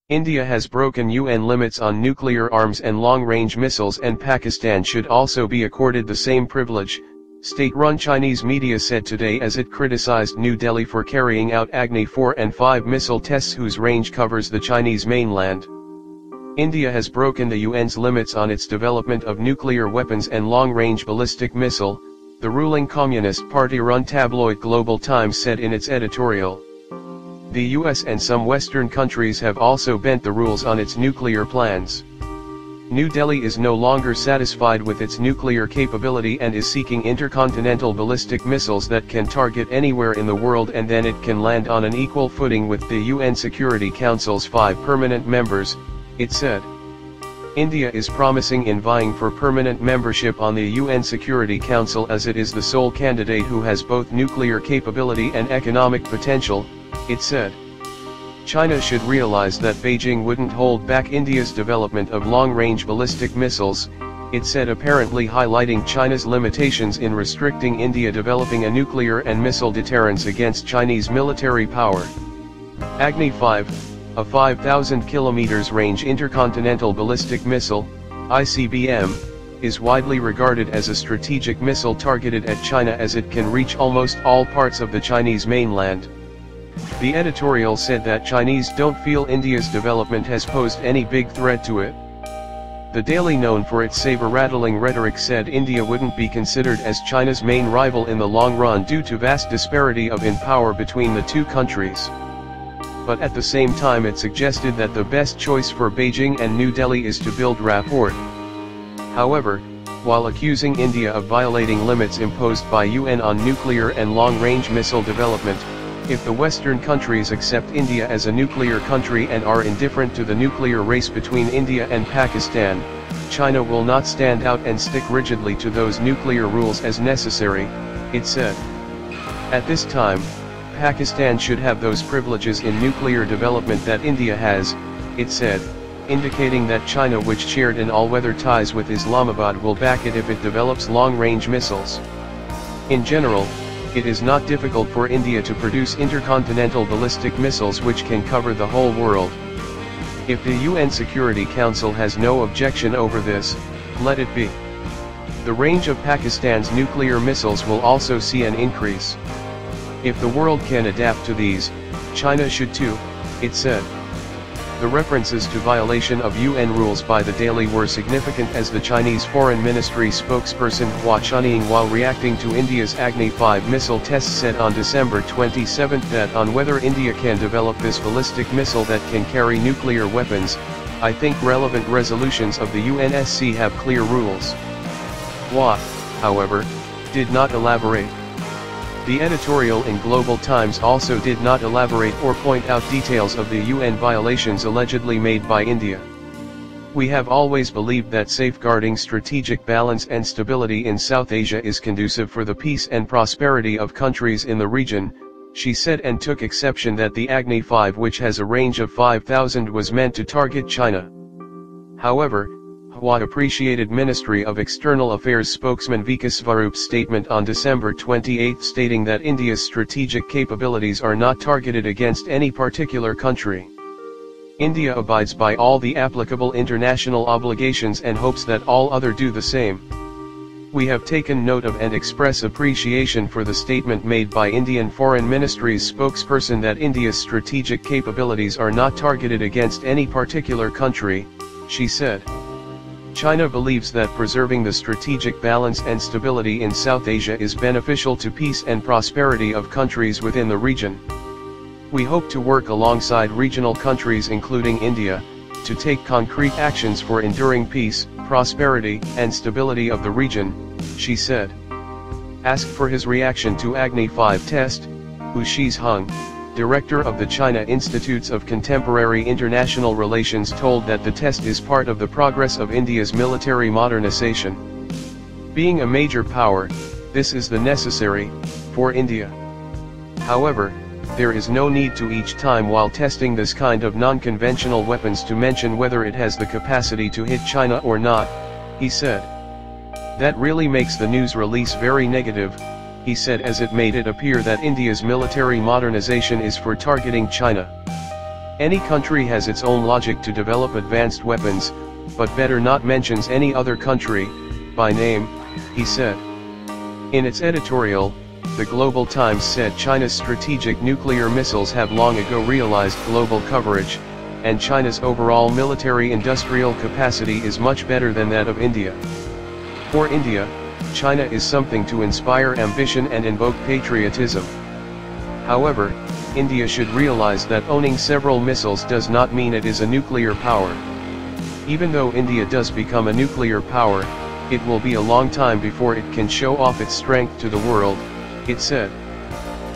India has broken UN limits on nuclear arms and long-range missiles, and Pakistan should also be accorded the same privilege, state-run Chinese media said today as it criticized New Delhi for carrying out Agni 4 and 5 missile tests whose range covers the Chinese mainland. India has broken the UN's limits on its development of nuclear weapons and long-range ballistic missile, the ruling Communist Party-run tabloid Global Times said in its editorial. The US and some Western countries have also bent the rules on its nuclear plans. New Delhi is no longer satisfied with its nuclear capability and is seeking intercontinental ballistic missiles that can target anywhere in the world, and then it can land on an equal footing with the UN Security Council's 5 permanent members, it said. India is promising in vying for permanent membership on the UN Security Council as it is the sole candidate who has both nuclear capability and economic potential, it said. China should realize that Beijing wouldn't hold back India's development of long-range ballistic missiles, it said, apparently highlighting China's limitations in restricting India developing a nuclear and missile deterrence against Chinese military power. Agni 5, a 5,000 km range intercontinental ballistic missile, ICBM, is widely regarded as a strategic missile targeted at China as it can reach almost all parts of the Chinese mainland. The editorial said that Chinese don't feel India's development has posed any big threat to it. The Daily, known for its saber-rattling rhetoric, said India wouldn't be considered as China's main rival in the long run due to vast disparity in power between the two countries. But at the same time it suggested that the best choice for Beijing and New Delhi is to build rapport. However, while accusing India of violating limits imposed by UN on nuclear and long-range missile development, if the Western countries accept India as a nuclear country and are indifferent to the nuclear race between India and Pakistan, China will not stand out and stick rigidly to those nuclear rules as necessary, it said. At this time, Pakistan should have those privileges in nuclear development that India has, it said, indicating that China, which shared an all-weather ties with Islamabad, will back it if it develops long-range missiles. In general, it is not difficult for India to produce intercontinental ballistic missiles which can cover the whole world. If the UN Security Council has no objection over this, let it be. The range of Pakistan's nuclear missiles will also see an increase. If the world can adapt to these, China should too, it said. The references to violation of UN rules by the Daily were significant as the Chinese Foreign Ministry spokesperson Hua Chunying, while reacting to India's Agni 5 missile tests, said on December 27 that on whether India can develop this ballistic missile that can carry nuclear weapons, I think relevant resolutions of the UNSC have clear rules. Hua, however, did not elaborate. The editorial in Global Times also did not elaborate or point out details of the UN violations allegedly made by India. We have always believed that safeguarding strategic balance and stability in South Asia is conducive for the peace and prosperity of countries in the region, she said, and took exception that the Agni 5, which has a range of 5,000, was meant to target China. However, Hua appreciated Ministry of External Affairs spokesman Vikas Swarup's statement on December 28 stating that India's strategic capabilities are not targeted against any particular country. India abides by all the applicable international obligations and hopes that all others do the same. We have taken note of and express appreciation for the statement made by Indian Foreign Ministry's spokesperson that India's strategic capabilities are not targeted against any particular country, she said. China believes that preserving the strategic balance and stability in South Asia is beneficial to peace and prosperity of countries within the region. We hope to work alongside regional countries including India, to take concrete actions for enduring peace, prosperity, and stability of the region, she said. Asked for his reaction to Agni 5 test, Hu Shizheng, director of the China Institutes of Contemporary International Relations, told that the test is part of the progress of India's military modernization. Being a major power, this is the necessary, for India. However, there is no need to each time while testing this kind of non-conventional weapons to mention whether it has the capacity to hit China or not, he said. That really makes the news release very negative, he said, as it made it appear that India's military modernization is for targeting China. Any country has its own logic to develop advanced weapons, but better not mentions any other country, by name, he said. In its editorial, the Global Times said China's strategic nuclear missiles have long ago realized global coverage, and China's overall military-industrial capacity is much better than that of India. For India, China is something to inspire ambition and invoke patriotism. However, India should realize that owning several missiles does not mean it is a nuclear power. Even though India does become a nuclear power, it will be a long time before it can show off its strength to the world, it said.